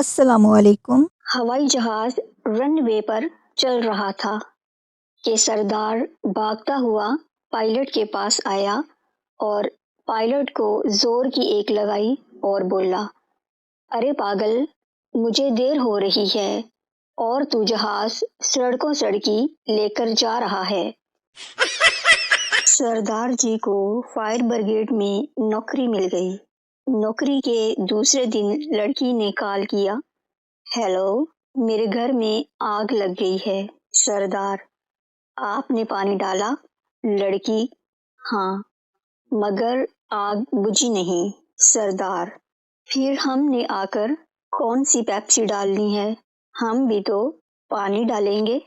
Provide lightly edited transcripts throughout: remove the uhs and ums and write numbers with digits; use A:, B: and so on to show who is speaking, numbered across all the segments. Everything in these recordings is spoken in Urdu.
A: السلام علیکم۔
B: ہوائی جہاز رن وے پر چل رہا تھا کہ سردار بھاگتا ہوا پائلٹ کے پاس آیا اور پائلٹ کو زور کی ایک لگائی اور بولا، ارے پاگل، مجھے دیر ہو رہی ہے اور تو جہاز سڑکوں سڑکی لے کر جا رہا ہے۔ سردار جی کو فائر بریگیڈ میں نوکری مل گئی۔ نوکری کے دوسرے دن لڑکی نے کال کیا، ہیلو، میرے گھر میں آگ لگ گئی ہے۔ سردار، آپ نے پانی ڈالا؟ لڑکی، ہاں، مگر آگ بجھی نہیں۔ سردار، پھر ہم نے آ کر کون سی پیپسی ڈالنی ہے؟ ہم بھی تو پانی ڈالیں گے۔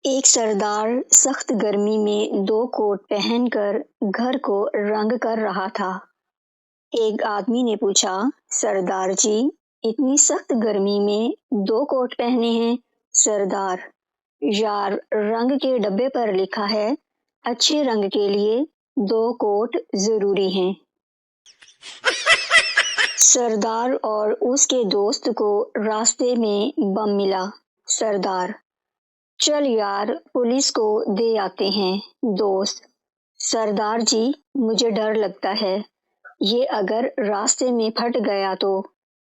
B: ایک سردار سخت گرمی میں 2 کوٹ پہن کر گھر کو رنگ کر رہا تھا۔ ایک آدمی نے پوچھا، سردار جی، اتنی سخت گرمی میں 2 کوٹ پہنے ہیں؟ سردار، یار، رنگ کے ڈبے پر لکھا ہے، اچھے رنگ کے لیے 2 کوٹ ضروری ہیں۔ سردار اور اس کے دوست کو راستے میں بم ملا۔ سردار، چل یار، پولیس کو دے آتے ہیں۔ دوست، سردار جی، مجھے ڈر لگتا ہے، یہ اگر راستے میں پھٹ گیا تو؟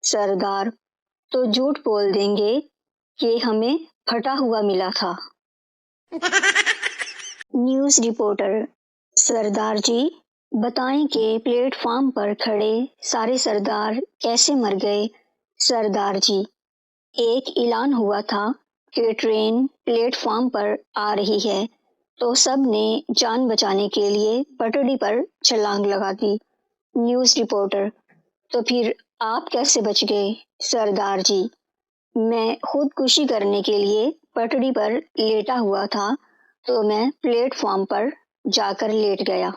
B: سردار، تو جھوٹ بول دیں گے کہ ہمیں پھٹا ہوا ملا تھا۔ نیوز رپورٹر، سردار جی، بتائیں کہ پلیٹ فارم پر کھڑے سارے سردار کیسے مر گئے؟ سردار جی، ایک اعلان ہوا تھا کہ ٹرین پلیٹ فارم پر آ رہی ہے تو سب نے جان بچانے کے لیے پٹڑی پر چھلانگ لگا دی۔ نیوز رپورٹر، تو پھر آپ کیسے بچ گئے؟ سردار جی، میں خودکشی کرنے کے لیے پٹڑی پر لیٹا ہوا تھا تو میں پلیٹ فارم پر جا کر لیٹ گیا۔